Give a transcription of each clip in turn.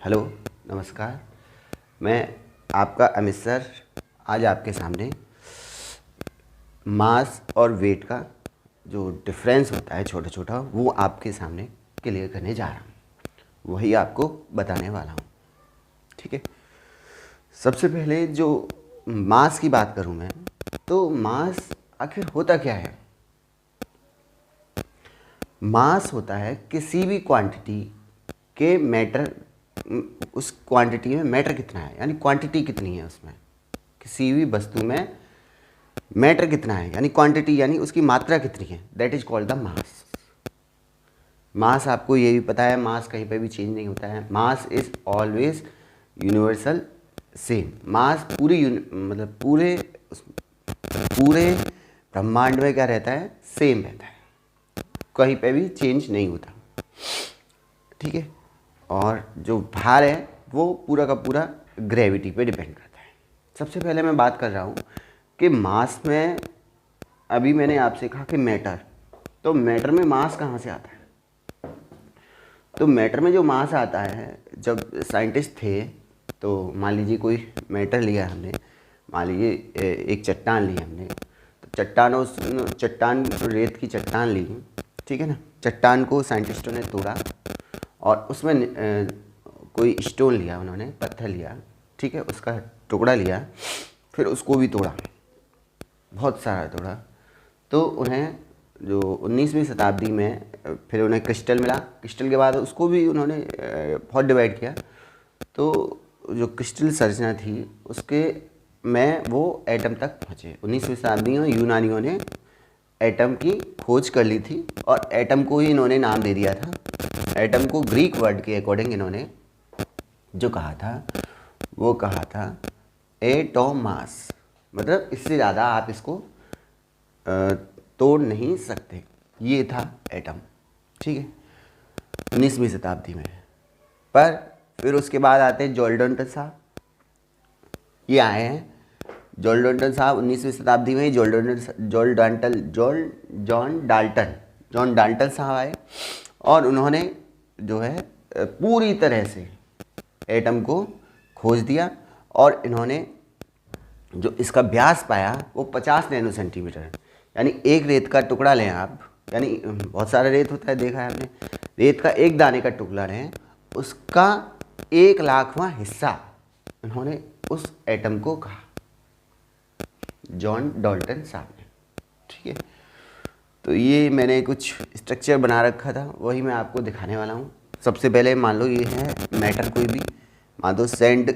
Hello, नमस्कार। मैं आपका अमित सर आज आपके सामने मास और वेट का जो डिफरेंस होता है छोटा छोटा, वो आपके सामने क्लियर करने जा रहा हूँ। वही आपको बताने वाला हूँ। ठीक है। सबसे पहले जो मास की बात करूँ मैं, तो मास आखिर होता क्या है? मास होता है किसी भी क्वांटिटी के मैटर, उस क्वांटिटी में मैटर कितना है, यानी क्वांटिटी कितनी है उसमें, किसी भी वस्तु में मैटर कितना है, यानी क्वांटिटी, यानी उसकी मात्रा कितनी है, that is called the mass. Mass आपको ये भी पता है, मास कहीं पे भी चेंज नहीं होता है। Mass is always universal same. Mass मतलब पूरे ब्रह्मांड में क्या रहता है, सेम रहता है, कहीं पे भी चेंज नहीं होता। ठीक है। और जो भार है वो पूरा का पूरा ग्रेविटी पे डिपेंड करता है। सबसे पहले मैं बात कर रहा हूँ कि मास में, अभी मैंने आपसे कहा कि मैटर, तो मैटर में मास कहाँ से आता है? तो मैटर में जो मास आता है, जब साइंटिस्ट थे तो मान लीजिए कोई मैटर लिया हमने, मान लीजिए एक चट्टान ली हमने, तो चट्टान रेत की चट्टान ली, ठीक है ना। चट्टान को साइंटिस्टों ने तोड़ा और उसमें कोई स्टोन लिया उन्होंने, पत्थर लिया, ठीक है, उसका टुकड़ा लिया, फिर उसको भी तोड़ा, बहुत सारा तोड़ा। तो उन्हें जो 19वीं शताब्दी में फिर उन्हें क्रिस्टल मिला। क्रिस्टल के बाद उसको भी उन्होंने बहुत डिवाइड किया। तो जो क्रिस्टल संरचना थी उसके में वो एटम तक पहुँचे। 19वीं शताब्दी में यूनानियों ने एटम की खोज कर ली थी और एटम को ही इन्होंने नाम दे दिया था। एटम को ग्रीक वर्ड के अकॉर्डिंग इन्होंने जो कहा था वो कहा था एटोमास, मतलब इससे ज़्यादा आप इसको तोड़ नहीं सकते। ये था एटम, ठीक है, 19वीं शताब्दी में। पर फिर उसके बाद आते हैं जॉन डाल्टन साहब। ये आए हैं जॉन डाल्टन साहब 19वीं शताब्दी में ही। जॉन डाल्टन साहब आए और उन्होंने जो है पूरी तरह से एटम को खोज दिया और इन्होंने जो इसका व्यास पाया वो 50 नैनो सेंटीमीटर, यानी एक रेत का टुकड़ा लें आप, यानी बहुत सारा रेत होता है, देखा है आपने, रेत का एक दाने का टुकड़ा लें, उसका 1,00,000वां हिस्सा इन्होंने उस एटम को कहा, जॉन डाल्टन साहब ने। ठीक है। तो ये मैंने कुछ स्ट्रक्चर बना रखा था, वही मैं आपको दिखाने वाला हूँ। सबसे पहले मान लो ये है मैटर, कोई भी मान लो सैंड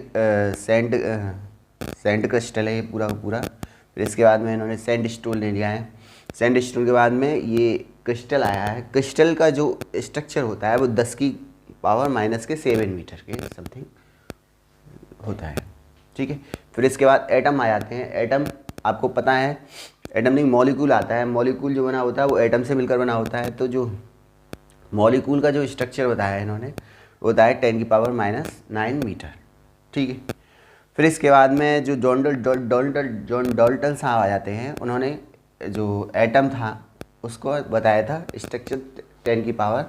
क्रिस्टल है ये पूरा का पूरा। फिर इसके बाद में इन्होंने सैंड स्टोन ले लिया है। सैंड स्टोन के बाद में ये क्रिस्टल आया है। क्रिस्टल का जो स्ट्रक्चर होता है वो 10⁻⁻⁷ मीटर के समथिंग होता है। ठीक है। फिर इसके बाद एटम आ जाते हैं। एटम आपको पता है, एटम नहीं मॉलिक्यूल आता है। मॉलिक्यूल जो बना होता है वो एटम से मिलकर बना होता है। तो जो मॉलिक्यूल का जो स्ट्रक्चर बताया है इन्होंने, वो होता है 10⁻⁹ मीटर। ठीक है। फिर इसके बाद में जो जॉन डाल्टन साहब आ जाते हैं। उन्होंने जो एटम था उसको बताया था स्ट्रक्चर 10 की पावर,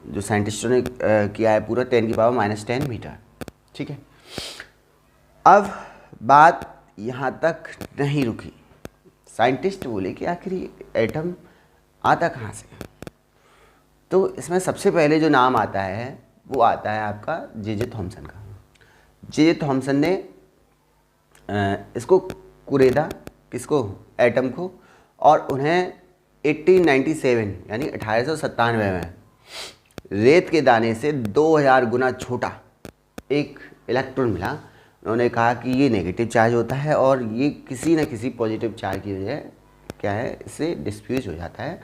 जो साइंटिस्टों ने किया है पूरा 10⁻⁻10 मीटर। ठीक है। अब बात यहाँ तक नहीं रुकी। साइंटिस्ट बोले कि आखिर एटम आता कहाँ से? तो इसमें सबसे पहले जो नाम आता है वो आता है आपका जे थॉमसन का। जे थॉमसन ने इसको कुरेदा, किसको, एटम को, और उन्हें 1897 यानी 1897 में रेत के दाने से 2000 गुना छोटा एक इलेक्ट्रॉन मिला। उन्होंने कहा कि ये नेगेटिव चार्ज होता है और ये किसी न किसी पॉजिटिव चार्ज की वजह क्या है, इससे डिस्फ्यूज हो जाता है।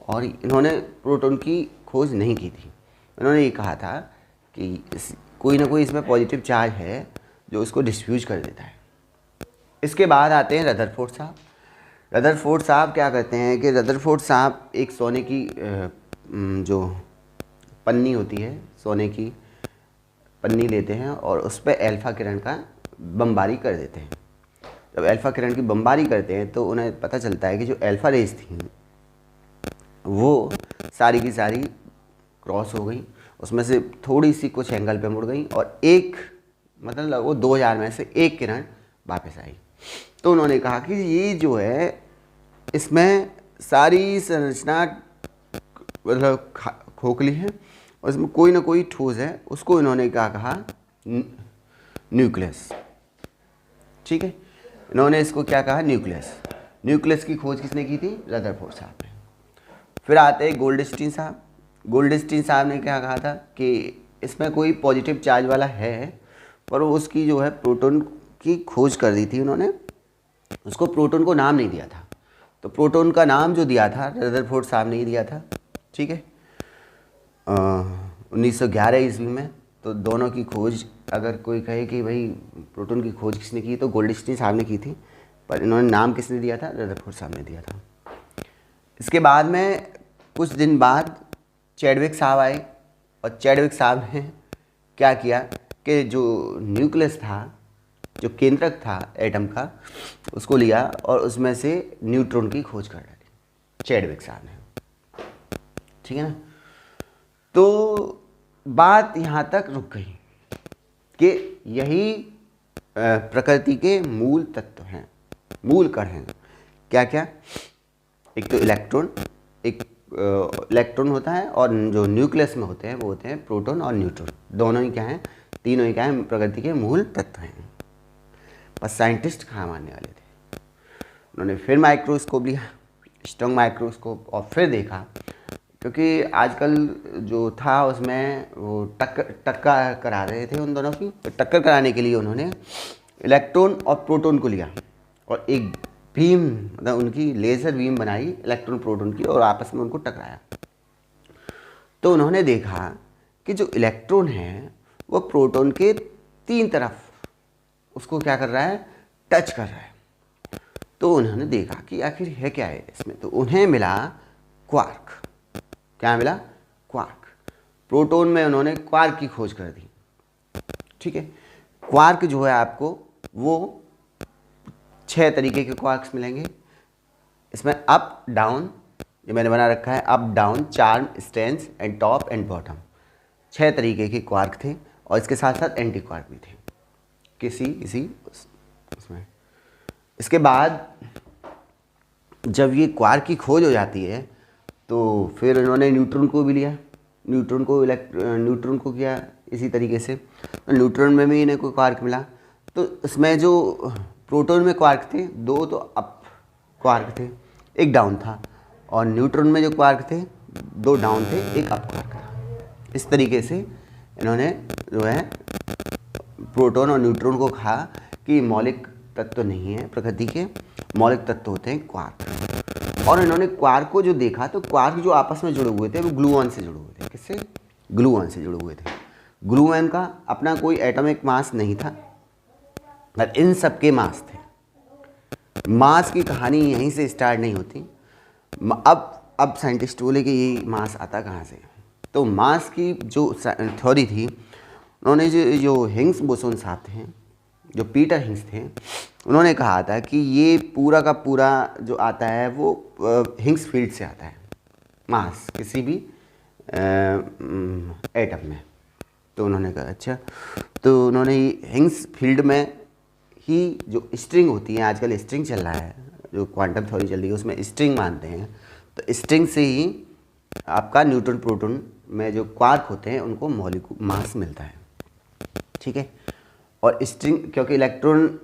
और इन्होंने प्रोटॉन की खोज नहीं की थी। उन्होंने ये कहा था कि कोई ना कोई इसमें पॉजिटिव चार्ज है जो इसको डिस्फ्यूज कर देता है। इसके बाद आते हैं रदरफोर्ड साहब। रदरफोर्ड साहब क्या करते हैं कि रदरफोर्ड साहब एक सोने की जो पन्नी होती है, सोने की पन्नी लेते हैं और उस पर अल्फा किरण का बमबारी कर देते हैं। जब अल्फा किरण की बमबारी करते हैं तो उन्हें पता चलता है कि जो अल्फा रेज थी वो सारी की सारी क्रॉस हो गई उसमें से थोड़ी सी कुछ एंगल पे मुड़ गई और एक मतलब वो 2000 में से एक किरण वापस आई। तो उन्होंने कहा कि ये जो है इसमें सारी संरचना मतलब खोखली है और इसमें कोई ना कोई ठोस है, उसको इन्होंने क्या कहा, न्यूक्लियस। ठीक है, इन्होंने इसको क्या कहा, न्यूक्लियस। न्यूक्लियस की खोज किसने की थी, रदरफोर्ड साहब ने। फिर आते हैं गोल्डस्टीन साहब। गोल्डस्टीन साहब ने क्या कहा था कि इसमें कोई पॉजिटिव चार्ज वाला है, पर उसकी जो है प्रोटॉन की खोज कर दी थी उन्होंने, उसको प्रोटॉन को नाम नहीं दिया था। तो प्रोटॉन का नाम जो दिया था रदरफोर्ड साहब ने ही दिया था। ठीक है, 1911 ईस्वी में। तो दोनों की खोज अगर कोई कहे कि भाई प्रोटॉन की खोज किसने की, तो गोल्डस्टीन साहब ने की थी, पर इन्होंने नाम किसने दिया था, रदरफोर्ड साहब ने दिया था। इसके बाद में कुछ दिन बाद चैडविक साहब आए और चैडविक साहब ने क्या किया कि जो न्यूक्लियस था, जो केंद्रक था एटम का, उसको लिया और उसमें से न्यूट्रॉन की खोज कर डाली चैडविक साहब ने। ठीक है ना। तो बात यहाँ तक रुक गई कि यही प्रकृति के मूल तत्व हैं, मूल कण हैं। क्या क्या, एक तो इलेक्ट्रॉन, एक इलेक्ट्रॉन होता है, और जो न्यूक्लियस में होते हैं वो होते हैं प्रोटॉन और न्यूट्रॉन। दोनों ही क्या हैं, तीनों ही क्या हैं, प्रकृति के मूल तत्व हैं। बस साइंटिस्ट कहाँ मानने वाले थे। उन्होंने फिर माइक्रोस्कोप लिया, स्ट्रॉन्ग माइक्रोस्कोप, और फिर देखा, क्योंकि आजकल जो था उसमें वो टक्कर करा रहे थे उन दोनों की। तो टक्कर कराने के लिए उन्होंने इलेक्ट्रॉन और प्रोटॉन को लिया और एक बीम, मतलब उनकी लेज़र बीम बनाई इलेक्ट्रॉन प्रोटॉन की, और आपस में उनको टकराया। तो उन्होंने देखा कि जो इलेक्ट्रॉन है वो प्रोटॉन के तीन तरफ उसको क्या कर रहा है, टच कर रहा है। तो उन्होंने देखा कि आखिर है क्या है इसमें। तो उन्हें मिला क्वार्क। क्या मिला, क्वार्क। प्रोटॉन में उन्होंने क्वार्क की खोज कर दी। ठीक है, क्वार्क जो है आपको वो 6 तरीके के क्वार्क्स मिलेंगे। इसमें अप डाउन, ये मैंने बना रखा है, up down, charm, strength and top and bottom. 6 तरीके के क्वार्क थे और इसके साथ साथ एंटी क्वार्क भी थे किसी उसमें। इसके बाद जब ये क्वार्क की खोज हो जाती है तो फिर इन्होंने न्यूट्रॉन को भी लिया, न्यूट्रॉन को किया इसी तरीके से। तो न्यूट्रॉन में भी इन्हें कोई क्वार्क मिला। तो इसमें जो प्रोटॉन में क्वार्क थे 2, तो अप क्वार्क थे, एक डाउन था, और न्यूट्रॉन में जो क्वार्क थे 2 डाउन थे, एक अप क्वार्क था। इस तरीके से इन्होंने जो है प्रोटॉन और न्यूट्रॉन को कहा कि मौलिक तत्व नहीं है, प्रकृति के मौलिक तत्व होते हैं क्वार्क। और इन्होंने क्वार्क को जो देखा, तो क्वार्क जो आपस में जुड़े हुए थे वो ग्लूऑन से जुड़े हुए थे। किससे, ग्लूऑन से जुड़े हुए थे। ग्लूऑन का अपना कोई एटॉमिक मास नहीं था, पर इन सब के मास थे। मास की कहानी यहीं से स्टार्ट नहीं होती। अब साइंटिस्ट बोले कि ये मास आता कहाँ से। तो मास की जो थ्योरी थी, उन्होंने जो हिग्स बोसोन साहब थे, जो पीटर हिग्स थे, उन्होंने कहा था कि ये पूरा का पूरा जो आता है वो हिग्स फील्ड से आता है, मास किसी भी एटम में। तो उन्होंने कहा अच्छा। तो उन्होंने हिग्स फील्ड में ही जो स्ट्रिंग होती है, आजकल स्ट्रिंग चल रहा है, जो क्वांटम थ्योरी चल रही है उसमें स्ट्रिंग मानते हैं। तो स्ट्रिंग से ही आपका न्यूट्रॉन प्रोटॉन में जो क्वार्क होते हैं उनको मॉलिक्यूल मास मिलता है। ठीक है, और स्ट्रिंग, क्योंकि इलेक्ट्रॉन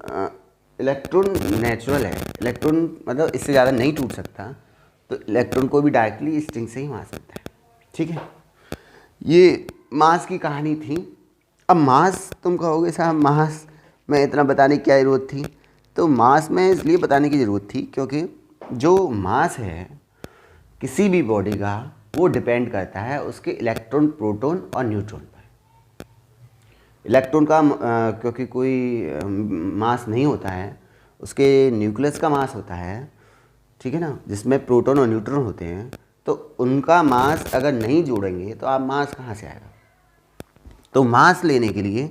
नेचुरल है, इलेक्ट्रॉन मतलब इससे ज़्यादा नहीं टूट सकता, तो इलेक्ट्रॉन को भी डायरेक्टली स्ट्रिंग से ही मास मिलता है। ठीक है, ये मास की कहानी थी। अब मास, तुम कहोगे साहब मास में इतना बताने की क्या ज़रूरत थी। तो मास में इसलिए बताने की ज़रूरत थी क्योंकि जो मास है किसी भी बॉडी का, वो डिपेंड करता है उसके इलेक्ट्रॉन, प्रोटॉन और न्यूट्रॉन पर। इलेक्ट्रॉन का क्योंकि कोई मास नहीं होता है, उसके न्यूक्लियस का मास होता है, ठीक है ना, जिसमें प्रोटॉन और न्यूट्रॉन होते हैं। तो उनका मास अगर नहीं जोड़ेंगे तो आप मास कहाँ से आएगा। तो मास लेने के लिए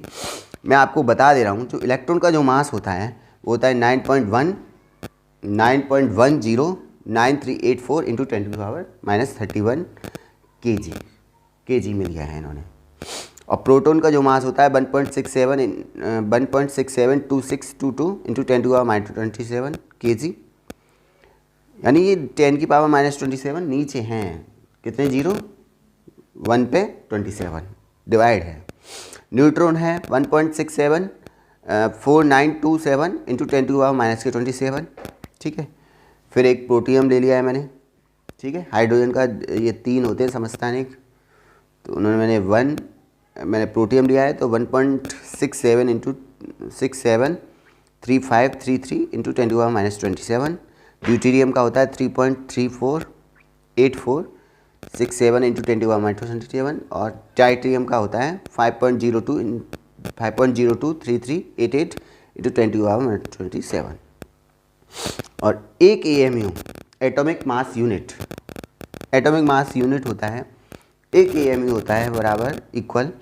मैं आपको बता दे रहा हूँ, जो इलेक्ट्रॉन का जो मास होता है वो होता है 9.109384 × 10⁻³ kg में दिया है इन्होंने। और प्रोटॉन का जो मास होता है 1.672622 इंटू 10⁻⁻27 kg, यानी ये 10⁻⁻27 नीचे हैं कितने जीरो 1 पे 27 डिवाइड है। न्यूट्रॉन है 1.674927 इंटू 10⁻⁻27, ठीक है। फिर एक प्रोटियम ले लिया है मैंने, ठीक है। हाइड्रोजन का ये 3 होते हैं समस्थानिक, तो उन्होंने मैंने प्रोटियम लिया है तो 1.67 इंटू 673533 इंटू 10⁻⁻27। ड्यूटेरियम का होता है 3.348467 इंटू 10⁻⁻27 और टाइटेरियम का होता है 5.023388 इंटू 10⁻⁻27। और एक AMU एटॉमिक मास यूनिट होता है, एक AMU होता है बराबर इक्वल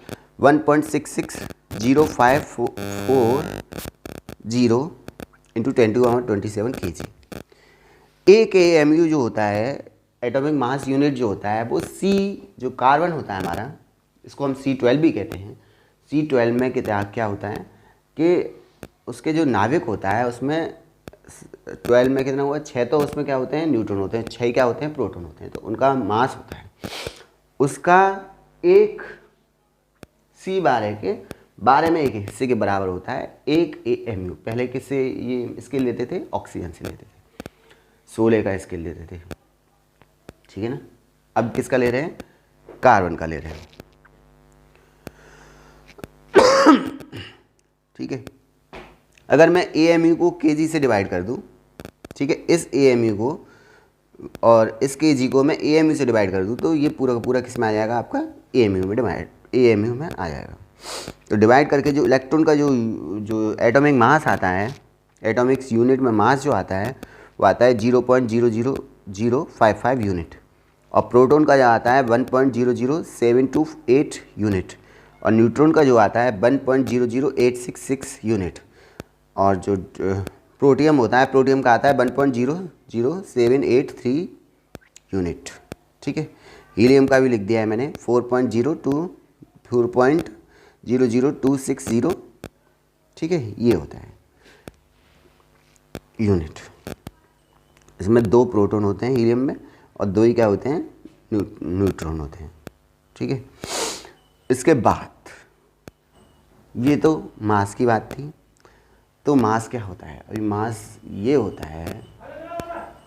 1.660540 इंटू 10⁻⁻27 kg। एक AMU जो होता है एटॉमिक मास यूनिट जो होता है वो C जो कार्बन होता है हमारा, इसको हम C12 भी कहते हैं। C12 में क्या होता है कि उसके जो नाभिक होता है उसमें 12 में कितना हुआ 6, तो उसमें क्या होते हैं न्यूट्रॉन होते हैं, 6 क्या होते हैं प्रोटॉन होते हैं, तो उनका मास होता है उसका एक C12 के 12 में एक हिस्से के बराबर होता है एक AMU। पहले किससे ये स्केल लेते थे, ऑक्सीजन से लेते थे, 16 का स्केल लेते थे, ठीक है ना। अब किसका ले रहे हैं, कार्बन का ले रहे हैं, ठीक है। अगर मैं AMU को kg से डिवाइड कर दूं, ठीक है, इस AMU को और इस kg को मैं AMU से डिवाइड कर दूं तो ये पूरा का पूरा किस में आ जाएगा, आपका AMU में आ जाएगा। तो डिवाइड करके जो इलेक्ट्रॉन का जो एटॉमिक मास आता है, एटॉमिक्स यूनिट में मास जो आता है वो आता है 0.00055 यूनिट, और प्रोटॉन का जो आता है 1.00728 यूनिट, और न्यूट्रॉन का जो आता है 1.00866 यूनिट, और जो प्रोटियम होता है, प्रोटियम का आता है 1.00783 यूनिट, ठीक है। हीलियम का भी लिख दिया है मैंने 4.00260, ठीक है, ये होता है यूनिट। इसमें 2 प्रोटॉन होते हैं हीलियम में और 2 ही क्या होते हैं, न्यूट्रॉन होते हैं, ठीक है। इसके बाद ये तो मास की बात थी। तो मास क्या होता है, अभी मास ये होता है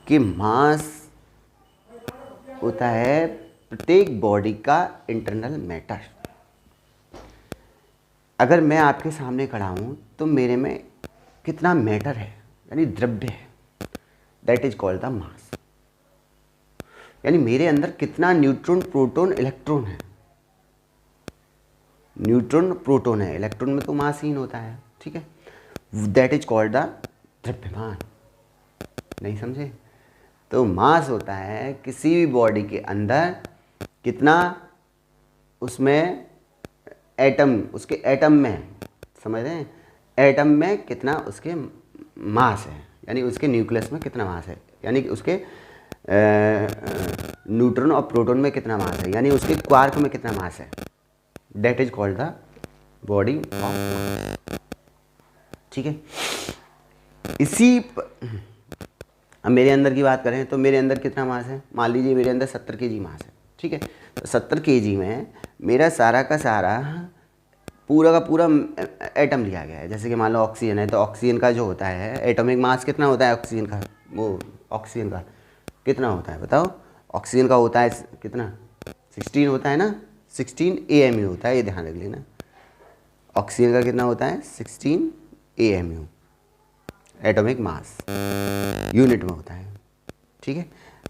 कि मास होता है प्रत्येक बॉडी का इंटरनल मैटर। अगर मैं आपके सामने खड़ा हूँ तो मेरे में कितना मैटर है, यानी द्रव्य है, दैट इज कॉल्ड द मास। यानी मेरे अंदर कितना न्यूट्रॉन प्रोटॉन इलेक्ट्रॉन है, न्यूट्रॉन प्रोटॉन है, इलेक्ट्रॉन में तो मासहीन होता है, ठीक है, दैट इज कॉल्ड द द्रव्यमान। नहीं समझे? तो मास होता है किसी भी बॉडी के अंदर कितना उसमें एटम, उसके एटम में, समझ रहे हैं, एटम में कितना उसके मास है, यानी उसके न्यूक्लियस में कितना मास है, यानी कि उसके न्यूट्रॉन और प्रोटॉन में कितना मास है, यानी उसके क्वार्क में कितना मास है, that is called the body of mass, ठीक है। अब मेरे अंदर की बात करें तो मेरे अंदर कितना मास है, मान लीजिए मेरे अंदर 70 kg मास है, ठीक है। तो 70 kg में मेरा सारा का सारा पूरा का पूरा एटम लिया गया है। जैसे कि मान लो ऑक्सीजन है, तो ऑक्सीजन का जो होता है एटॉमिक मास कितना होता है, ऑक्सीजन का, वो ऑक्सीजन का कितना होता है बताओ, ऑक्सीजन का होता है कितना, 16 होता है ना, 16 AMU होता है, ये ध्यान रख लेना। ऑक्सीजन का कितना होता है, 16 AMU एटॉमिक मास यूनिट में होता है, ठीक है।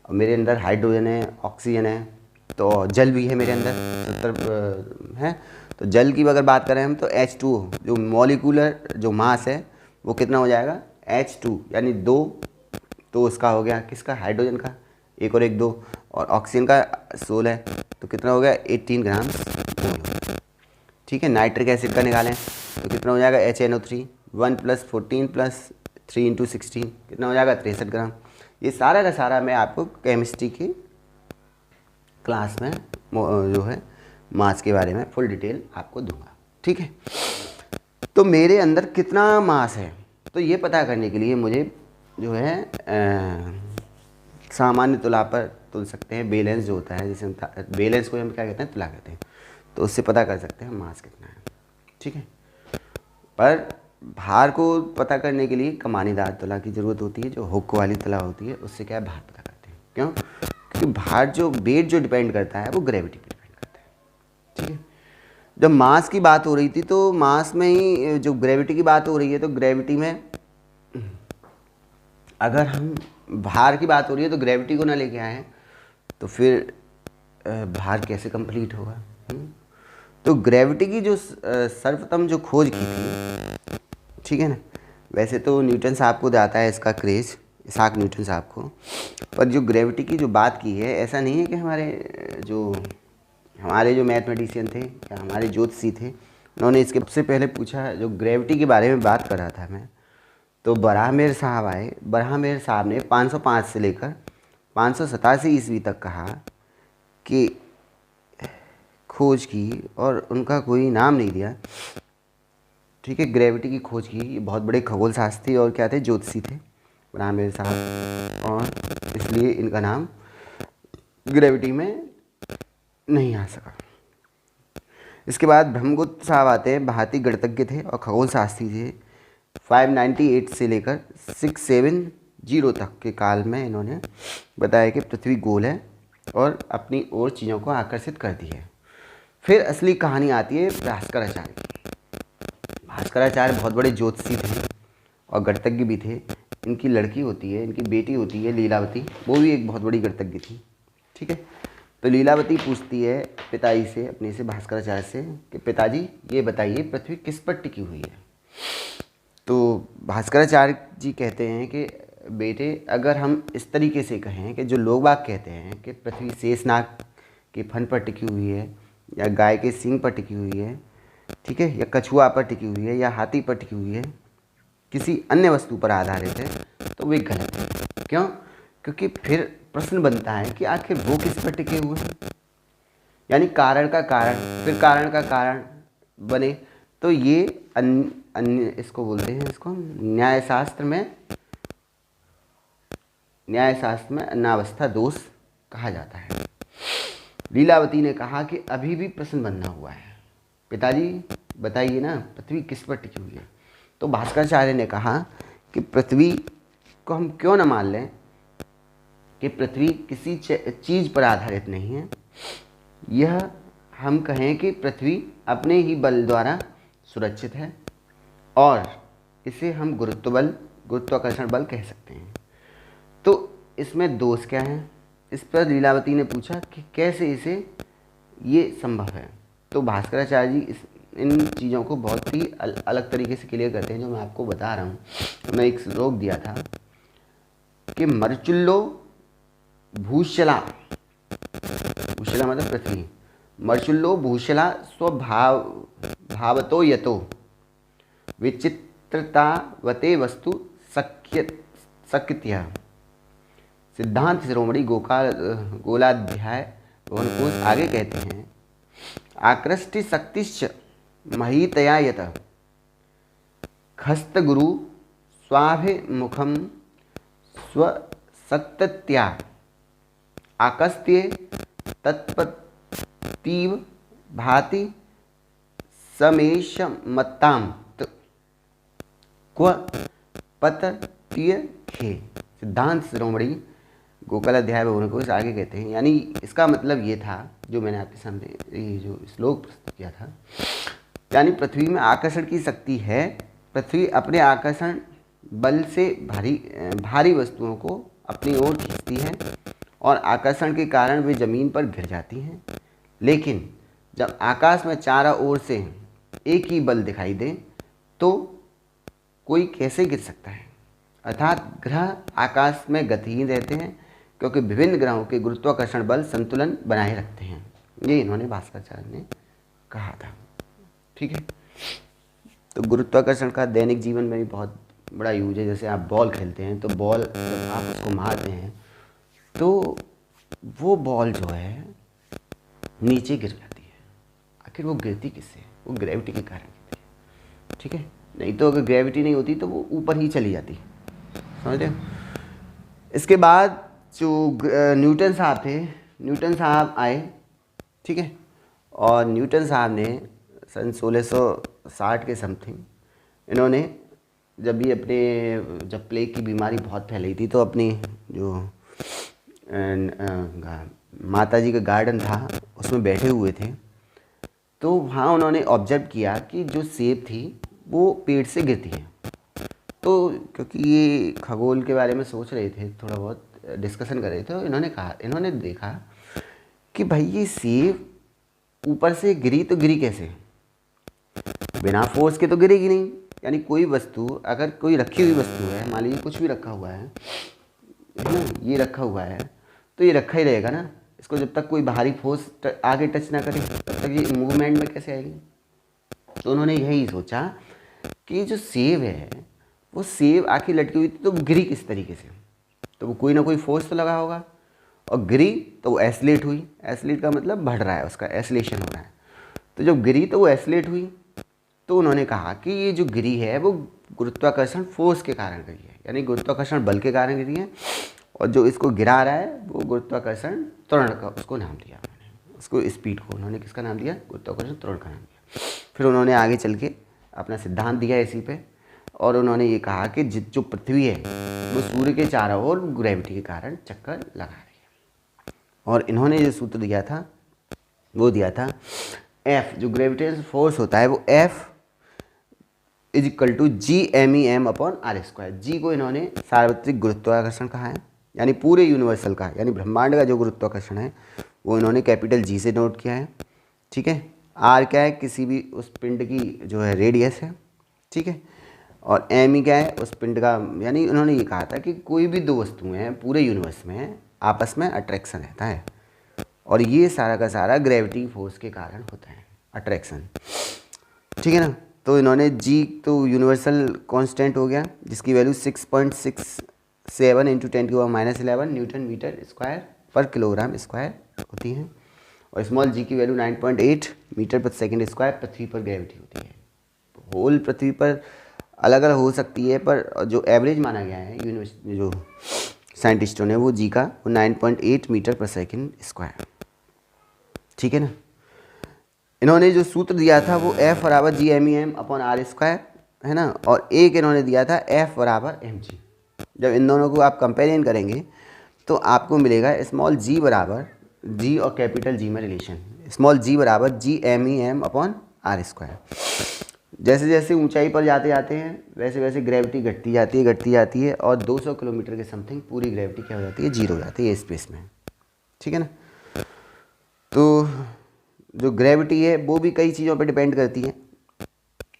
और मेरे अंदर हाइड्रोजन है, ऑक्सीजन है, तो जल भी है मेरे अंदर 70 है। तो जल की अगर बात करें हम तो H2 जो मॉलिक्यूलर जो मास है वो कितना हो जाएगा, H2 यानी 2, तो उसका हो गया किसका, हाइड्रोजन का, 1 और 1 2, और ऑक्सीजन का 16 तो कितना हो गया 18 ग्राम, ठीक है। नाइट्रिक एसिड का निकालें तो कितना हो जाएगा HNO3, 1 + 14 + 3 × 16 कितना हो जाएगा 63 ग्राम। ये सारा का सारा मैं आपको केमिस्ट्री की क्लास में जो है मास के बारे में फुल डिटेल आपको दूंगा, ठीक है। तो मेरे अंदर कितना मास है, तो ये पता करने के लिए मुझे जो है सामान्य तुला पर तुल सकते हैं। बैलेंस जो होता है, जैसे बैलेंस को हम क्या कहते हैं, तुला कहते हैं, तो उससे पता कर सकते हैं मास कितना है, ठीक है। पर भार को पता करने के लिए कमानीदार तुला की ज़रूरत होती है, जो हुक वाली तुला होती है, उससे क्या है भार पता करते हैं। क्यों? क्योंकि भार जो वेट जो डिपेंड करता है वो ग्रेविटी पर डिपेंड करता है, ठीक है। जब मास की बात हो रही थी तो मास में ही जो ग्रेविटी की बात हो रही है, तो ग्रेविटी में अगर हम भार की बात हो रही है तो ग्रेविटी को ना लेके आए हैं तो फिर भार कैसे कंप्लीट होगा। तो ग्रेविटी की जो सर्वप्रथम जो खोज की थी, ठीक है ना, वैसे तो न्यूटन साहब को आता है इसका क्रेज, इसाक न्यूटन साहब को, पर जो ग्रेविटी की जो बात की है, ऐसा नहीं है कि हमारे जो मैथमेटिशियन थे या हमारे ज्योतिषी थे उन्होंने इसके सबसे पहले पूछा। जो ग्रेविटी के बारे में बात कर रहा था मैं, तो बराहमेर साहब आए। बराहमेर साहब ने 505 से लेकर 587 ईस्वी तक कहा कि खोज की, और उनका कोई नाम नहीं दिया, ठीक है। ग्रेविटी की खोज की, ये बहुत बड़े खगोल शास्त्री और क्या थे, ज्योतिषी थे बराहमेर साहब, और इसलिए इनका नाम ग्रेविटी में नहीं आ सका। इसके बाद ब्रह्मगुप्त साहब आते हैं, भारतीय गणितज्ञ थे और खगोल शास्त्री थे। 598 से लेकर 670 तक के काल में इन्होंने बताया कि पृथ्वी गोल है और अपनी ओर चीज़ों को आकर्षित करती है। फिर असली कहानी आती है भास्कराचार्य। भास्कराचार्य बहुत बड़े ज्योतिषी थे और गणितज्ञ भी थे। इनकी लड़की होती है, इनकी बेटी होती है लीलावती, वो भी एक बहुत बड़ी गणितज्ञ थी, ठीक है। तो लीलावती पूछती है पिताजी से, अपने से भास्कराचार्य से, कि पिताजी ये बताइए पृथ्वी किस पर टिकी हुई है। तो भास्कराचार्य जी कहते हैं कि बेटे, अगर हम इस तरीके से कहें कि जो लोग बाग कहते हैं कि पृथ्वी शेषनाग के फन पर टिकी हुई है, या गाय के सींग पर टिकी हुई है, ठीक है, या कछुआ पर टिकी हुई है, या हाथी पर टिकी हुई है, किसी अन्य वस्तु पर आधारित है, तो वे गलत है। क्यों? क्योंकि फिर प्रश्न बनता है कि आखिर वो किस पर टिके हुए हैं, यानी कारण का कारण, फिर कारण का कारण बने, तो ये अन्य इसको बोलते हैं, इसको न्यायशास्त्र में अन्नावस्था दोष कहा जाता है। लीलावती ने कहा कि अभी भी प्रश्न बनना हुआ है, पिताजी बताइए ना पृथ्वी किस पर टिकी हुई है। तो भास्कराचार्य ने कहा कि पृथ्वी को हम क्यों न मान लें कि पृथ्वी किसी चीज़ पर आधारित नहीं है, यह हम कहें कि पृथ्वी अपने ही बल द्वारा सुरक्षित है, और इसे हम गुरुत्वाकर्षण बल कह सकते हैं। तो इसमें दोष क्या है, इस पर लीलावती ने पूछा कि कैसे ये संभव है। तो भास्कराचार्य जी इन चीज़ों को बहुत ही अलग तरीके से क्लियर करते हैं, जो मैं आपको बता रहा हूँ। तो मैं एक श्लोक दिया था कि मर्चुल्लो भूशला, भूशला मतलब पृथ्वी, मर्चुल्लो भूशला स्वभावतो यतो विचित्रतावते वस्तु शक्यतया। सिद्धांत शिरोमणि गोलाध्याय भवनकोश आगे कहते हैं, आकृष्टि शक्तिश्च महीतया यत खस्तगुरु स्वाभिमुखम स्वसत्तत्या आकस्त्ये तत्पतीव भाति समेशमत्ताम क्व पततीय खे। सिद्धांत शिरोमणि गोकल अध्याय भवनकोश आगे कहते हैं, यानी इसका मतलब ये था जो मैंने आपके सामने ये जो श्लोक प्रस्तुत किया था, यानी पृथ्वी में आकर्षण की शक्ति है। पृथ्वी अपने आकर्षण बल से भारी वस्तुओं को अपनी ओर खींचती है और आकर्षण के कारण वे जमीन पर गिर जाती हैं। लेकिन जब आकाश में चारों ओर से एक ही बल दिखाई दे तो कोई कैसे गिर सकता है। अर्थात ग्रह आकाश में गतिहीन रहते हैं क्योंकि विभिन्न ग्रहों के गुरुत्वाकर्षण बल संतुलन बनाए रखते हैं। ये इन्होंने भास्कराचार्य ने कहा था, ठीक है। तो गुरुत्वाकर्षण का दैनिक जीवन में भी बहुत बड़ा यूज है। जैसे आप बॉल खेलते हैं तो बॉल जब आप उसको मारते हैं तो वो बॉल जो है नीचे गिर जाती है, आखिर वो गिरती किससे, वो ग्रेविटी के कारण गिरती है, ठीक है। नहीं तो अगर ग्रेविटी नहीं होती तो वो ऊपर ही चली जाती, समझते हो। इसके बाद जो न्यूटन साहब थे, न्यूटन साहब आए, ठीक है, और न्यूटन साहब ने सन 1660 के समथिंग इन्होंने जब प्लेग की बीमारी बहुत फैली थी तो अपनी जो माता जी का गार्डन था उसमें बैठे हुए थे, तो वहाँ उन्होंने ऑब्जर्व किया कि जो सेब थी वो पेड़ से गिरती है। तो क्योंकि ये खगोल के बारे में सोच रहे थे, थोड़ा बहुत डिस्कशन कर रहे थे, तो इन्होंने देखा कि भाई ये सेब ऊपर से गिरी तो गिरी कैसे, बिना फोर्स के तो गिरेगी नहीं। यानी कोई वस्तु, अगर कोई रखी हुई वस्तु है, मान लीजिए कुछ भी रखा हुआ है ना, ये रखा हुआ है तो ये रखा ही रहेगा ना, इसको जब तक कोई बाहरी फोर्स आगे टच ना करे तब तक ये मूवमेंट में कैसे आएगी। तो उन्होंने यही सोचा कि जो सेब है वो सेब आखिर लटकी हुई थी तो गिरी किस तरीके से, तो वो कोई ना कोई फोर्स तो लगा होगा, और गिरी तो वो एस्लेट हुई। एस्लेट का मतलब बढ़ रहा है, उसका एस्लेशन हो रहा है। तो जब गिरी तो वो एस्लेट हुई। तो उन्होंने कहा कि ये जो गिरी है वो गुरुत्वाकर्षण फोर्स के कारण गिरी है, यानी गुरुत्वाकर्षण बल के कारण गिरी है, और जो इसको गिरा रहा है वो गुरुत्वाकर्षण त्वरण का उसको नाम दिया उन्होंने, उसको स्पीड को उन्होंने किसका नाम दिया, गुरुत्वाकर्षण त्वरण का नाम दिया। फिर उन्होंने आगे चल के अपना सिद्धांत दिया इसी पे, और उन्होंने ये कहा कि जो पृथ्वी है वो सूर्य के चारों ओर ग्रेविटी के कारण चक्कर लगा रही है। और इन्होंने जो सूत्र दिया था वो दिया था F, जो ग्रेविटेशनल फोर्स होता है वो F is equal to GMEM upon R²। G को इन्होंने सार्वत्रिक गुरुत्वाकर्षण कहा है, यानी पूरे यूनिवर्सल का, यानी ब्रह्मांड का जो गुरुत्वाकर्षण है वो इन्होंने कैपिटल G से नोट किया है, ठीक है। R क्या है, किसी भी उस पिंड की जो है रेडियस है, ठीक है। और M क्या है, उस पिंड का, यानी उन्होंने ये कहा था कि कोई भी दो वस्तुएं हैं पूरे यूनिवर्स में आपस में अट्रैक्शन रहता है, और ये सारा का सारा ग्रेविटी फोर्स के कारण होता है, अट्रैक्शन, ठीक है ना। तो इन्होंने जी तो यूनिवर्सल कांस्टेंट हो गया जिसकी value 6.67 into 10⁻11 newton metre square पर किलोग्राम स्क्वायर होती है, और स्मॉल जी की वैल्यू 9.8 मीटर पर सेकेंड स्क्वायर पृथ्वी पर ग्रेविटी होती है। होल पृथ्वी पर अलग अलग हो सकती है, पर जो एवरेज माना गया है यूनिवर्सिटी जो साइंटिस्टों ने, वो जी का वो 9.8 मीटर पर सेकेंड स्क्वायर, ठीक है ना। इन्होंने जो सूत्र दिया था वो F बराबर GMEM अपॉन R² है ना, और एक इन्होंने दिया था F बराबर mg। जब इन दोनों को आप कंपेरिजन करेंगे तो आपको मिलेगा स्मॉल g बराबर g और कैपिटल G में रिलेशन, स्मॉल g बराबर GMEM अपॉन R²। जैसे जैसे ऊंचाई पर जाते जाते हैं वैसे वैसे ग्रेविटी घटती जाती है, और 200 किलोमीटर के समथिंग पूरी ग्रेविटी क्या हो जाती है, जीरो हो जाती है स्पेस में, ठीक है ना। तो जो ग्रेविटी है वो भी कई चीज़ों पर डिपेंड करती है,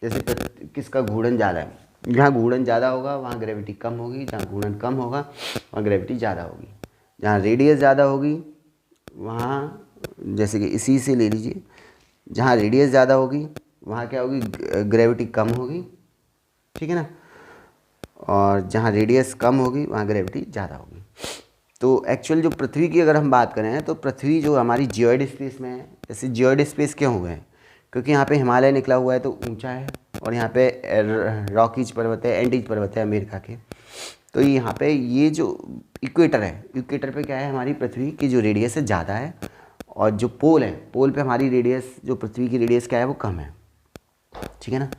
जैसे किसका घूर्णन ज़्यादा है, जहाँ घूर्णन ज़्यादा होगा वहाँ ग्रेविटी कम होगी, जहाँ घूर्णन कम होगा वहाँ ग्रेविटी ज़्यादा होगी, जहाँ रेडियस ज़्यादा होगी वहाँ, जैसे कि इसी से ले लीजिए, जहाँ रेडियस ज़्यादा होगी वहाँ क्या होगी, ग्रेविटी कम होगी, ठीक है ना, और जहाँ रेडियस कम होगी वहाँ ग्रेविटी ज़्यादा होगी। तो एक्चुअल जो पृथ्वी की अगर हम बात करें तो पृथ्वी जो हमारी जियोइड स्पेस में है, जैसे जियोइड स्पेस क्यों हुए हैं, क्योंकि यहाँ पे हिमालय निकला हुआ है तो ऊंचा है, और यहाँ पे रॉकीज पर्वत है, एंडीज पर्वत है अमेरिका के। तो यहाँ पे ये जो इक्वेटर है, इक्वेटर पे क्या है, हमारी पृथ्वी की जो रेडियस है ज़्यादा है, और जो पोल है, पोल पे हमारी रेडियस, जो पृथ्वी की रेडियस क्या है वो कम है, ठीक है ना।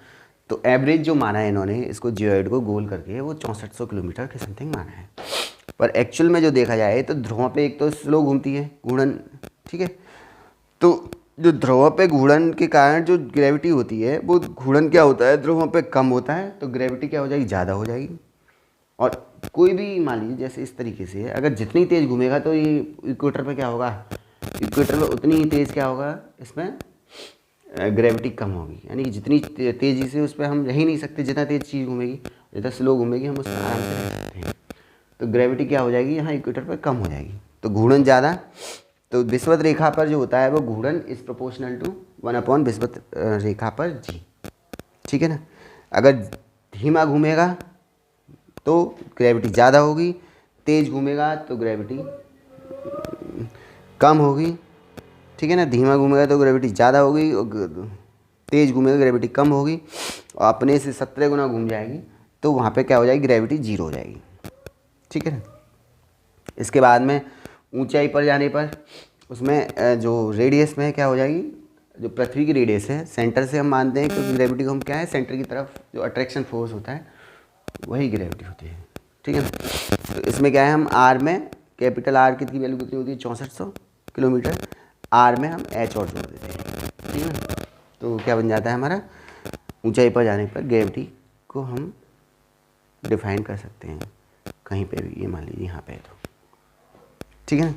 तो एवरेज जो माना है इन्होंने इसको जियोइड को गोल करके वो 6400 किलोमीटर के समथिंग माना है। पर एक्चुअल में जो देखा जाए तो ध्रुवों पे एक तो स्लो घूमती है घूर्णन, ठीक है। तो जो ध्रुवों पे घूर्णन के कारण जो ग्रेविटी होती है वो घूर्णन क्या होता है, ध्रुवों पे कम होता है, तो ग्रेविटी क्या हो जाएगी, ज़्यादा हो जाएगी। और कोई भी मान लीजिए जैसे इस तरीके से अगर जितनी तेज़ घूमेगा तो ये इक्वेटर पे क्या होगा, इक्वेटर पे उतनी ही तेज़ क्या होगा, इसमें ग्रेविटी कम होगी, यानी कि जितनी तेज़ी से उस पर हम रह ही नहीं सकते, जितना तेज़ चीज़ घूमेगी, जितना स्लो घूमेगी हम उस पर आराम से रह सकते हैं। तो ग्रेविटी क्या हो जाएगी, यहाँ इक्वेटर पर कम हो जाएगी, तो घूर्णन ज़्यादा। तो विषुवत रेखा पर जो होता है वो घूर्णन इज प्रोपोर्शनल टू 1 विषुवत रेखा पर जी, ठीक है ना। अगर धीमा घूमेगा तो ग्रेविटी ज़्यादा होगी, तेज़ घूमेगा तो ग्रेविटी कम होगी, ठीक है ना। धीमा घूमेगा तो ग्रेविटी ज़्यादा होगी, और तेज़ घूमेगा ग्रेविटी कम होगी, और अपने से 17 गुना घूम जाएगी तो वहाँ पे क्या हो जाएगी, ग्रेविटी जीरो हो जाएगी। ठीक है ना। इसके बाद में ऊंचाई पर जाने पर उसमें जो रेडियस में क्या हो जाएगी, जो पृथ्वी की रेडियस है सेंटर से हम मानते हैं, क्योंकि ग्रेविटी को हम क्या है, सेंटर की तरफ जो अट्रैक्शन फोर्स होता है वही ग्रेविटी होती है। ठीक है ना। तो इसमें क्या है, हम आर में कैपिटल आर की वैल्यू कितनी होती है, 6400 किलोमीटर, आर में हम एच और जोड़ देते हैं। ठीक है ना। तो क्या बन जाता है हमारा, ऊंचाई पर जाने पर ग्रेविटी को हम डिफाइन कर सकते हैं कहीं पे भी, ये मान लीजिए यहाँ पे है तो, ठीक है ना।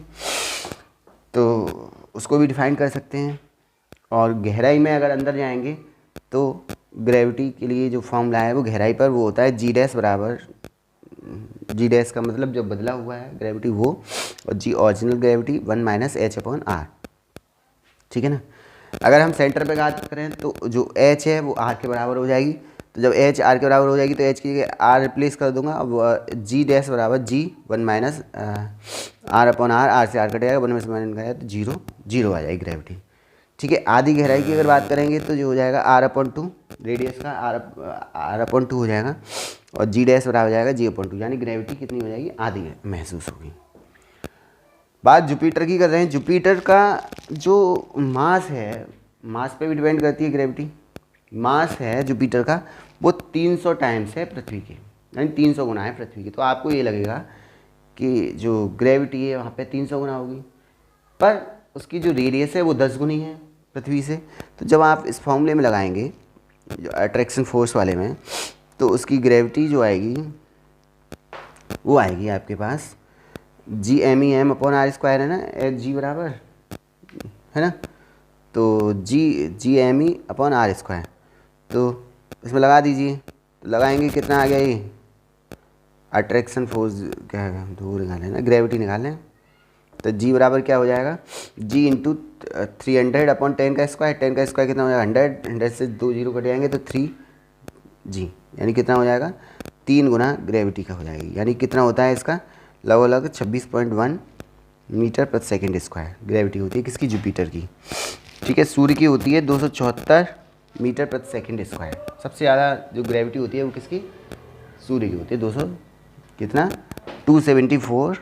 तो उसको भी डिफाइन कर सकते हैं। और गहराई में अगर अंदर जाएंगे तो ग्रेविटी के लिए जो फॉर्मूला है वो गहराई पर वो होता है जी डैश बराबर, जी डैश का मतलब जो बदला हुआ है ग्रेविटी वो, और g original gravity 1 minus h upon r. ठीक है ना। अगर हम सेंटर पे बात करें तो जो एच है वो आर के बराबर हो जाएगी, तो जब एच आर के बराबर हो जाएगी तो एच की जगह आर रिप्लेस कर दूंगा। अब जी डैश बराबर G 1 minus R upon R, R से आर कटेगा, 1 में से माइनस गया तो जीरो, जीरो आ जाएगी ग्रेविटी। ठीक है। आधी गहराई की अगर बात करेंगे तो जो हो जाएगा आर अपॉन टू, रेडियस का आर अपॉन टू हो जाएगा, और जी डैश बराबर हो जाएगा जी अपॉन टू, यानी ग्रेविटी कितनी हो जाएगी, आधी महसूस होगी। बात जुपिटर की कर रहे हैं। जुपिटर का जो मास है, मास पे भी डिपेंड करती है ग्रेविटी। मास है जुपिटर का वो 300 टाइम्स है पृथ्वी के, यानी 300 गुना है पृथ्वी की। तो आपको ये लगेगा कि जो ग्रेविटी है वहाँ पे 300 गुना होगी, पर उसकी जो रेडियस है वो 10 गुनी है पृथ्वी से। तो जब आप इस फॉर्मूले में लगाएंगे जो अट्रैक्शन फोर्स वाले में, तो उसकी ग्रेविटी जो आएगी वो आएगी आपके पास g m e m upon r square है ना, एच जी बराबर है ना, तो g m e upon r square. तो इसमें लगा दीजिए, तो लगाएंगे कितना आ गया ये, अट्रैक्शन फोर्स क्या है, दूर निकालें ना, ग्रेविटी निकालें, तो जी बराबर क्या हो जाएगा, जी इंटू 300 अपॉन 10 का स्क्वायर। 10 का स्क्वायर कितना हो जाएगा, 100, 100 से 2 जीरो कट जाएंगे तो 3 जी, यानी कितना हो जाएगा, 3 गुना ग्रेविटी का हो जाएगी। यानी कितना होता है इसका, लगभग 26.1 मीटर प्रति सेकेंड स्क्वायर ग्रेविटी होती है किसकी, जुपिटर की। ठीक है। सूर्य की होती है 274 मीटर प्रति सेकेंड स्क्वायर। सबसे ज़्यादा जो ग्रेविटी होती है वो किसकी, सूर्य की होती है, 200 कितना 274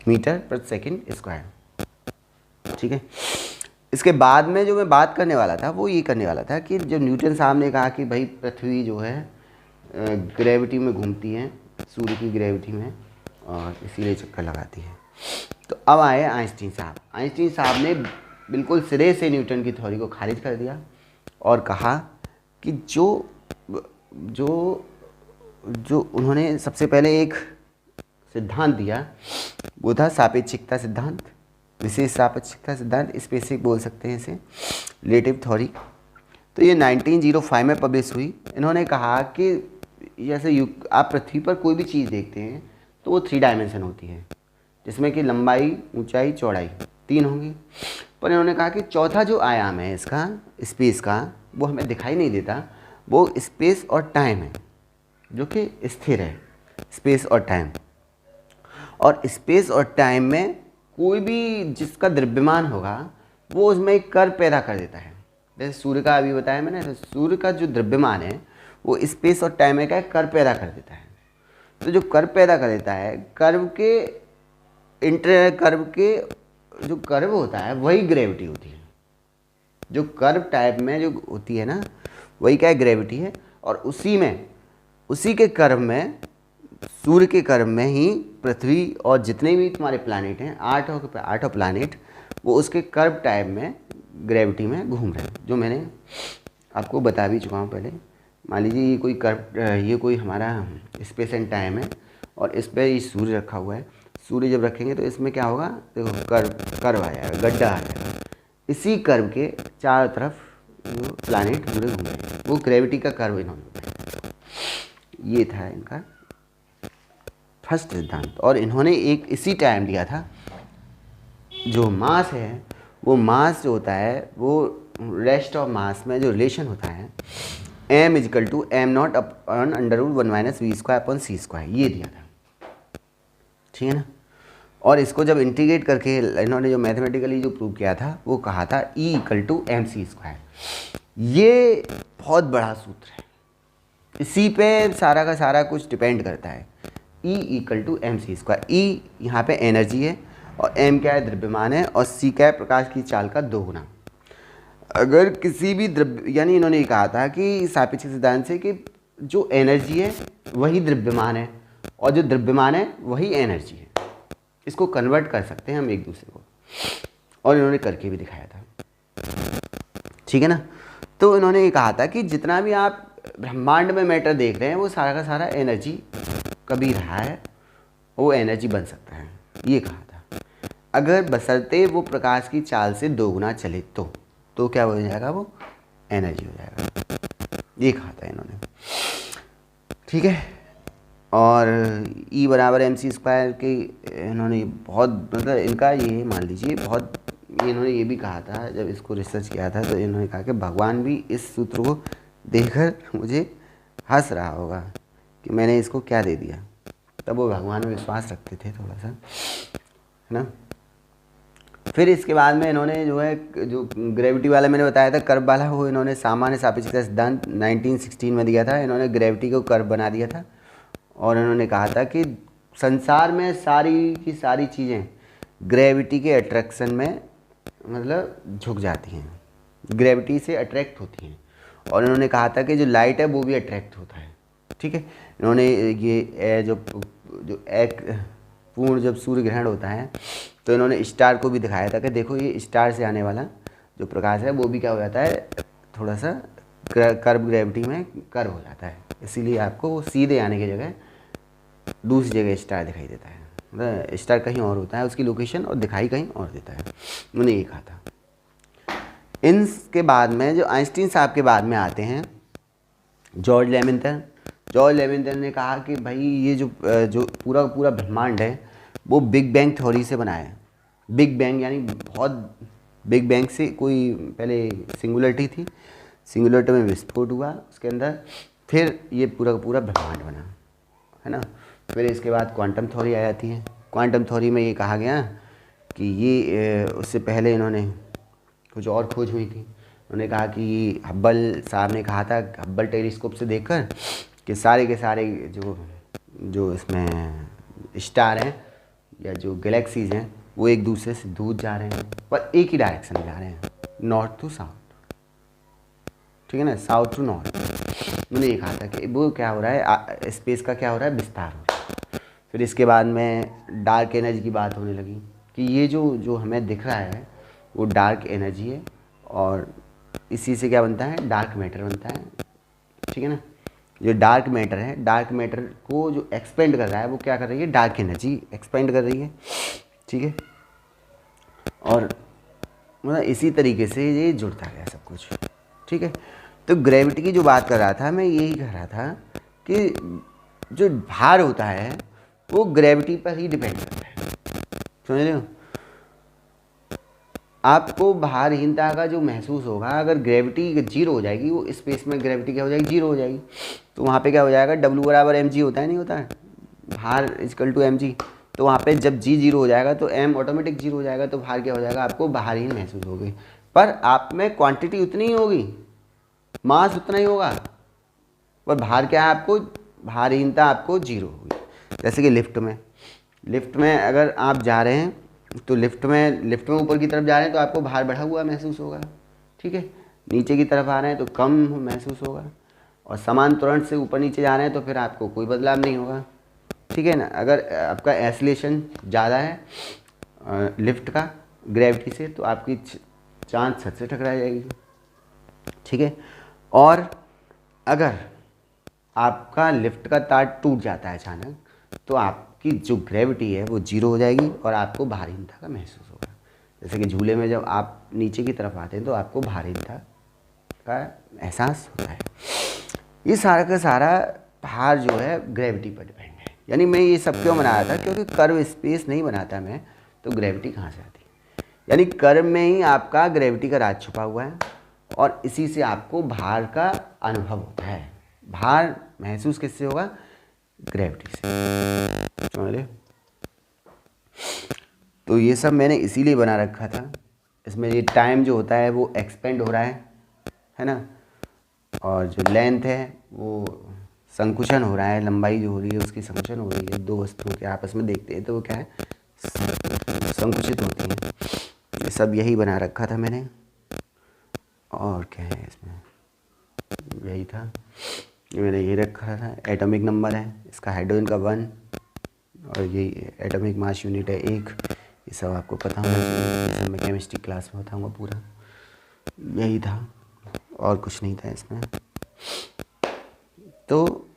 मीटर प्रति सेकेंड स्क्वायर। ठीक है। इसके बाद में जो मैं बात करने वाला था वो ये करने वाला था कि जब न्यूटन साहब ने कहा कि भाई पृथ्वी जो है ग्रेविटी में घूमती है, सूर्य की ग्रेविटी में, और इसीलिए चक्कर लगाती है। तो अब आए आइंस्टीन साहब। आइंस्टीन साहब ने बिल्कुल सिरे से न्यूटन की थ्योरी को खारिज कर दिया और कहा कि जो उन्होंने सबसे पहले एक सिद्धांत दिया वो था सापेक्षिकता सिद्धांत, विशेष सापेक्षिकता सिद्धांत, स्पेसिफिक बोल सकते हैं इसे, रिलेटिव थ्योरी। तो ये 1905 में पब्लिश हुई। इन्होंने कहा कि जैसे आप पृथ्वी पर कोई भी चीज़ देखते हैं तो वो 3 डायमेंशन होती है, जिसमें कि लंबाई, ऊंचाई, चौड़ाई 3 होंगी। पर इन्होंने कहा कि चौथा जो आयाम है इसका, स्पेस का, वो हमें दिखाई नहीं देता, वो स्पेस और टाइम है, जो कि स्थिर है, स्पेस और टाइम। और स्पेस और टाइम में कोई भी जिसका द्रव्यमान होगा वो उसमें एक कर्व पैदा कर देता है। जैसे सूर्य का अभी बताया मैंने, तो सूर्य का जो द्रव्यमान है वो स्पेस और टाइम में क्या कर्व पैदा कर देता है। तो जो कर्व पैदा कर देता है, कर्व के जो कर्व होता है वही ग्रेविटी होती है। जो कर्व टाइप में जो होती है ना, वही क्या है, ग्रेविटी है। और उसी के कर्व में, सूर्य के कर्व में ही पृथ्वी और जितने भी तुम्हारे प्लैनेट हैं, 8 प्लैनेट, वो उसके कर्व टाइप में ग्रेविटी में घूम रहे हैं, जो मैंने आपको बता भी चुका हूँ पहले। मान लीजिए ये कोई कर्व, ये कोई हमारा स्पेस एंड टाइम है और इस पर ये सूर्य रखा हुआ है। सूर्य जब रखेंगे तो इसमें क्या होगा, देखो कर्व आ जाएगा, गड्ढा आ जाएगा। इसी कर्व के चारों तरफ जो प्लैनेट पूरे घूम रहे हैं, वो ग्रेविटी का कर्व इन्होंने बताया। ये था इनका फर्स्ट सिद्धांत। और इन्होंने एक इसी टाइम दिया था, जो मास है वो मास जो होता है वो रेस्ट ऑफ मास में जो रिलेशन होता है, m is equal to m0 upon under root 1 minus V square upon C square, ये दिया था। ठीक है ना। और इसको जब इंटीग्रेट करके इन्होंने जो मैथमेटिकली जो प्रूव किया था वो कहा था E=mc²। ये बहुत बड़ा सूत्र है, इसी पे सारा का सारा कुछ डिपेंड करता है। E=mc²। E यहाँ पे एनर्जी है और m क्या है, द्रव्यमान है, और c क्या है, प्रकाश की चाल का 2 गुना। अगर किसी भी द्रव्य, यानी इन्होंने ये कहा था कि सापेक्षिक सिद्धांत से कि जो एनर्जी है वही द्रव्यमान है और जो द्रव्यमान है वही एनर्जी है, इसको कन्वर्ट कर सकते हैं हम एक दूसरे को, और इन्होंने करके भी दिखाया था। ठीक है ना। तो इन्होंने ये कहा था कि जितना भी आप ब्रह्मांड में मैटर देख रहे हैं वो सारा का सारा एनर्जी कभी रहा है, वो एनर्जी बन सकता है, ये कहा था। अगर बशर्ते वो प्रकाश की चाल से 2 गुना चले तो क्या हो जाएगा, वो एनर्जी हो जाएगा, ये कहा था इन्होंने। ठीक है। और E=mc² के इन्होंने बहुत, मतलब इनका ये मान लीजिए बहुत, इन्होंने ये भी कहा था जब इसको रिसर्च किया था, तो इन्होंने कहा कि भगवान भी इस सूत्र को देखकर मुझे हंस रहा होगा कि मैंने इसको क्या दे दिया। तब वो भगवान में विश्वास रखते थे थोड़ा सा, है ना। फिर इसके बाद में इन्होंने जो है, जो ग्रेविटी वाला मैंने बताया था कर्व वाला, वो इन्होंने सामान्य सापेक्षता सिद्धांत 1916 में दिया था। इन्होंने ग्रेविटी को कर्व बना दिया था और इन्होंने कहा था कि संसार में सारी की सारी चीज़ें ग्रेविटी के अट्रैक्शन में मतलब झुक जाती हैं, ग्रेविटी से अट्रैक्ट होती हैं। और इन्होंने कहा था कि जो लाइट है वो भी अट्रैक्ट होता है। ठीक है। इन्होंने ये जो एक पूर्ण जब सूर्य ग्रहण होता है तो इन्होंने स्टार को भी दिखाया था कि देखो ये स्टार से आने वाला जो प्रकाश है वो भी क्या हो जाता है, थोड़ा सा कर्व, ग्रेविटी में कर्व हो जाता है, इसीलिए आपको वो सीधे आने की जगह दूसरी जगह स्टार दिखाई देता है। मतलब स्टार कहीं और होता है उसकी लोकेशन, और दिखाई कहीं और देता है। उन्होंने ये कहा था। इनके बाद में जो आइंस्टीन साहब के बाद में आते हैं जॉर्ज लेविंथन। जॉर्ज लेविंथन ने कहा कि भाई ये जो पूरा पूरा ब्रह्मांड है वो बिग बैंग थ्योरी से बना है। बिग बैंग यानी बहुत, बिग बैंग से कोई पहले सिंगुलरिटी थी, सिंगुलरिटी में विस्फोट हुआ उसके अंदर, फिर ये पूरा का पूरा ब्रह्मांड बना, है ना। फिर इसके बाद क्वांटम थ्योरी आ जाती है। क्वांटम थ्योरी में ये कहा गया कि ये उससे पहले इन्होंने कुछ और खोज हुई थी। उन्होंने कहा कि हब्बल साहब ने कहा था हब्बल टेलीस्कोप से देखकर कि सारे के सारे जो इसमें स्टार हैं या जो गैलेक्सीज हैं वो एक दूसरे से दूर जा रहे हैं पर एक ही डायरेक्शन में जा रहे हैं, नॉर्थ टू साउथ। ठीक है ना, साउथ टू नॉर्थ। उन्होंने ये कहा था कि वो क्या हो रहा है, स्पेस का क्या हो रहा है, विस्तार हो रहा है। फिर इसके बाद में डार्क एनर्जी की बात होने लगी कि ये जो हमें दिख रहा है वो डार्क एनर्जी है और इसी से क्या बनता है, डार्क मैटर बनता है। ठीक है ना। जो डार्क मैटर है, डार्क मैटर को जो एक्सपेंड कर रहा है वो क्या कर रही है, डार्क एनर्जी एक्सपेंड कर रही है। ठीक है। और मतलब इसी तरीके से ये जुड़ता गया सब कुछ। ठीक है। तो ग्रेविटी की जो बात कर रहा था मैं, यही कह रहा था कि जो भार होता है वो ग्रेविटी पर ही डिपेंड करता है। समझ रहे हो। आपको भारहीनता का जो महसूस होगा, अगर ग्रेविटी जीरो हो जाएगी, वो स्पेस में ग्रेविटी क्या हो जाएगी, जीरो हो जाएगी, तो वहाँ पे क्या हो जाएगा, W=mg होता है, नहीं होता है, भार =mg। तो वहाँ पे जब g जीरो हो जाएगा तो m ऑटोमेटिक जीरो हो जाएगा, तो भार क्या हो जाएगा, आपको भारहीन महसूस होगी। पर आप में क्वांटिटी उतनी ही होगी, मास उतना ही होगा, पर भार क्या है, आपको भारहीनता आपको जीरो होगी। जैसे कि लिफ्ट में अगर आप जा रहे हैं तो लिफ्ट में ऊपर की तरफ जा रहे हैं तो आपको भार बढ़ा हुआ महसूस होगा। ठीक है। नीचे की तरफ आ रहे हैं तो कम महसूस होगा, और समान त्वरण से ऊपर नीचे जा रहे हैं तो फिर आपको कोई बदलाव नहीं होगा। ठीक है ना। अगर आपका एक्सीलरेशन ज़्यादा है लिफ्ट का ग्रेविटी से, तो आपकी चांद छत से टकरा जाएगी। ठीक है। और अगर आपका लिफ्ट का तार टूट जाता है अचानक, तो आपकी जो ग्रेविटी है वो जीरो हो जाएगी और आपको भारहीनता का महसूस होगा। जैसे कि झूले में जब आप नीचे की तरफ आते हैं तो आपको भारहीनता का एहसास होता है। ये सारा का सारा भार जो है ग्रेविटी पर डिपेंड है। यानी मैं ये सब क्यों बनाया था, क्योंकि कर्व स्पेस नहीं बनाता मैं, तो ग्रेविटी कहाँ से आती है। यानी कर्व में ही आपका ग्रेविटी का राज छुपा हुआ है और इसी से आपको भार का अनुभव होता है। भार महसूस किससे होगा, ग्रेविटी से। समझ रहे। तो ये सब मैंने इसीलिए बना रखा था। इसमें ये टाइम जो होता है वो एक्सपेंड हो रहा है ना, और जो लेंथ है वो संकुचन हो रहा है, लंबाई जो हो रही है उसकी संकुचन हो रही है। दो वस्तुओं के आपस में देखते हैं तो वो क्या है, संकुचित होती है। ये सब यही बना रखा था मैंने, और क्या है इसमें, यही था। मैंने ये रखा था, एटॉमिक नंबर है इसका, हाइड्रोजन का 1, और ये एटॉमिक मास यूनिट है 1। ये सब आपको पता होना चाहिए, ये सब मैं केमिस्ट्री क्लास में बताऊँगा पूरा। यही था, और कुछ नहीं था इसमें। तो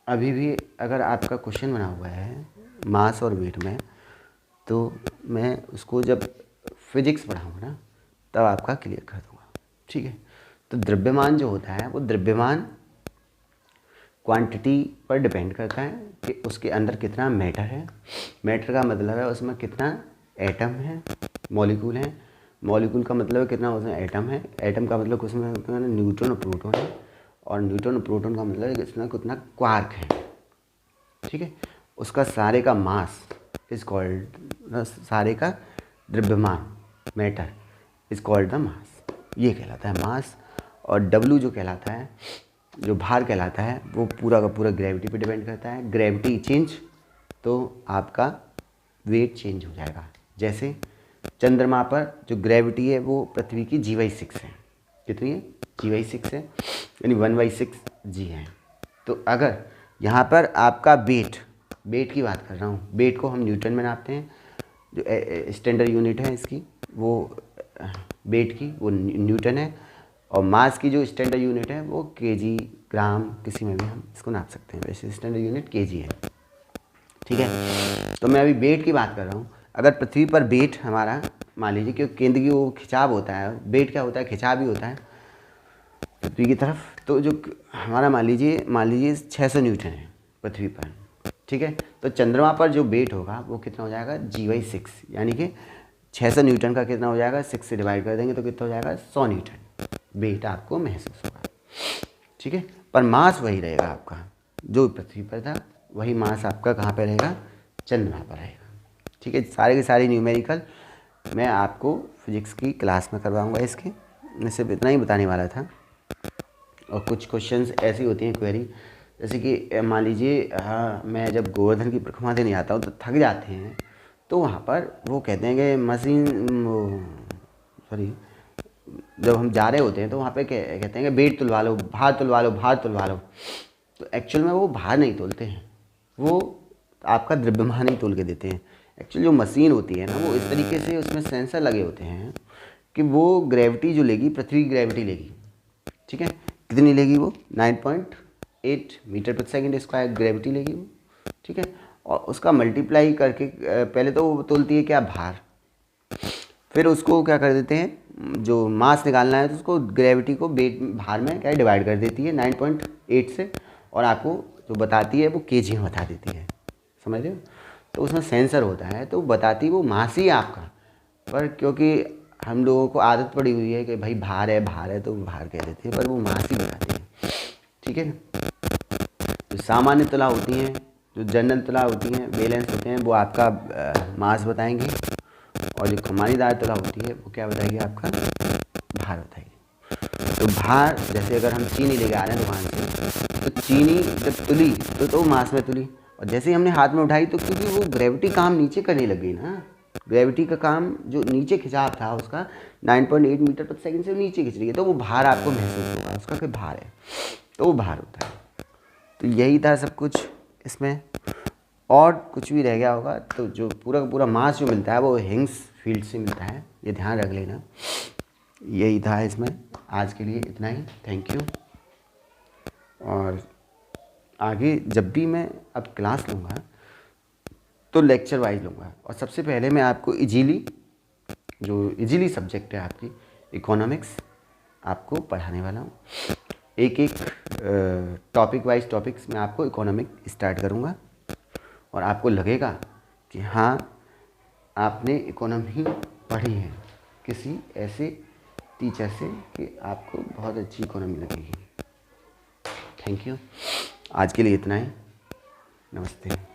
अभी भी अगर आपका क्वेश्चन बना हुआ है मास और वेट में, तो मैं उसको जब फिजिक्स पढ़ाऊँगा ना तब आपका क्लियर कर दूँगा, ठीक है। तो द्रव्यमान जो होता है वो द्रव्यमान क्वांटिटी पर डिपेंड करता है कि उसके अंदर कितना मैटर है। मैटर का मतलब है उसमें कितना एटम है, मॉलिक्यूल है। मॉलिक्यूल का मतलब कितना उसमें एटम है। एटम का मतलब उसमें कितना न्यूट्रॉन और प्रोटॉन है, और न्यूट्रॉन और प्रोटॉन का मतलब इसमें कितना क्वार्क है, ठीक है। उसका सारे का मास इज कॉल्ड, सारे का द्रव्यमान मैटर इज कॉल्ड द मास, ये कहलाता है मास। और डब्ल्यू जो कहलाता है, जो भार कहलाता है, वो पूरा का पूरा ग्रेविटी पे डिपेंड करता है। ग्रेविटी चेंज तो आपका वेट चेंज हो जाएगा। जैसे चंद्रमा पर जो ग्रेविटी है वो पृथ्वी की G/6 है। कितनी है? G/6 है, यानी 1/6 G है। तो अगर यहाँ पर आपका वेट की बात कर रहा हूँ, वेट को हम न्यूटन में नापते हैं। जो स्टैंडर्ड यूनिट है इसकी, वो वेट की वो न्यूटन है, और मास की जो स्टैंडर्ड यूनिट है वो केजी, ग्राम, किसी में भी हम इसको नाप सकते हैं। वैसे स्टैंडर्ड यूनिट केजी है, ठीक है। तो मैं अभी वेट की बात कर रहा हूँ। अगर पृथ्वी पर वेट हमारा, मान लीजिए, क्योंकि केंद्र की वो खिंचाव होता है, वेट क्या होता है, खिंचाव भी होता है पृथ्वी की तरफ। तो जो हमारा मान लीजिए 600 न्यूटन है पृथ्वी पर, ठीक है। तो चंद्रमा पर जो वेट होगा वो कितना हो जाएगा, G/6, यानी कि 600 न्यूटन का कितना हो जाएगा, 6 से डिवाइड कर देंगे तो कितना हो जाएगा, 100 न्यूटन वेट आपको महसूस होगा, ठीक है। पर मास वही रहेगा आपका, जो पृथ्वी पर था वही मास आपका कहाँ पर रहेगा, चंद्रमा पर रहेगा, ठीक है। सारे के सारे न्यूमेरिकल मैं आपको फिजिक्स की क्लास में करवाऊँगा। इसके मैं सिर्फ इतना ही बताने वाला था। और कुछ क्वेश्चंस ऐसी होती हैं क्वेरी, जैसे कि मान लीजिए, हाँ, मैं जब गोवर्धन की परिक्रमा देने आता हूँ तो थक जाते हैं, तो वहाँ पर वो कहते हैं कि मशीन, सॉरी, जब हम जा रहे होते हैं तो वहाँ पे कहते हैं कि वेट तुलवा लो, भार तुलवा लो, भार तुलवा लो। तो एक्चुअल में वो भार नहीं तोलते हैं, वो आपका द्रव्यमान ही तोल के देते हैं। एक्चुअल जो मशीन होती है ना, वो इस तरीके से उसमें सेंसर लगे होते हैं कि वो ग्रेविटी जो लेगी, पृथ्वी की ग्रेविटी लेगी, ठीक है। कितनी लेगी वो, 9.8 मीटर प्रति सेकंड स्क्वायर ग्रेविटी लेगी वो, ठीक है। और उसका मल्टीप्लाई करके पहले तो वो तोलती है क्या, भार। फिर उसको क्या कर देते हैं, जो मास निकालना है तो उसको ग्रेविटी को वेट, भार में क्या डिवाइड कर देती है 9.8 से, और आपको जो बताती है वो केजी में बता देती है, समझ रहे हो। तो उसमें सेंसर होता है, तो बताती वो मास ही आपका, पर क्योंकि हम लोगों को आदत पड़ी हुई है कि भाई भार है तो भार कह देते हैं, पर वो मास ही बताती है, ठीक है। जो सामान्य तुला होती हैं, जो जनरल तुला होती हैं, बैलेंस होते हैं, वो आपका मास बताएंगे। और जो कमानीदार तुला होती है वो क्या बताएगी, आपका भार बताएगी। तो भार, जैसे अगर हम चीनी लेके आ रहे हैं दुकान से, तो चीनी जब तुली तो मास में तुली, और जैसे ही हमने हाथ में उठाई तो क्योंकि वो ग्रेविटी काम नीचे करने लग गई ना, ग्रेविटी का काम जो नीचे खिंचाव था उसका 9.8 मीटर प्रति सेकंड से नीचे खिंच रही है, तो वो भार आपको महसूस होगा, उसका कोई भार है, तो वो भार होता है। तो यही था सब कुछ इसमें, और कुछ भी रह गया होगा तो जो पूरा का पूरा मास जो मिलता है वो हिग्स फील्ड से मिलता है, ये ध्यान रख लेना। यही था इसमें, आज के लिए इतना ही, थैंक यू। और आगे जब भी मैं अब क्लास लूँगा तो लेक्चर वाइज लूँगा, और सबसे पहले मैं आपको इजीली सब्जेक्ट है आपकी इकोनॉमिक्स, आपको पढ़ाने वाला हूँ। एक एक टॉपिक वाइज टॉपिक्स में आपको इकोनॉमिक स्टार्ट करूँगा, और आपको लगेगा कि हाँ आपने इकोनॉमी पढ़ी है किसी ऐसे टीचर से कि आपको बहुत अच्छी इकोनॉमी लगेगी। थैंक यू, आज के लिए इतना ही, नमस्ते।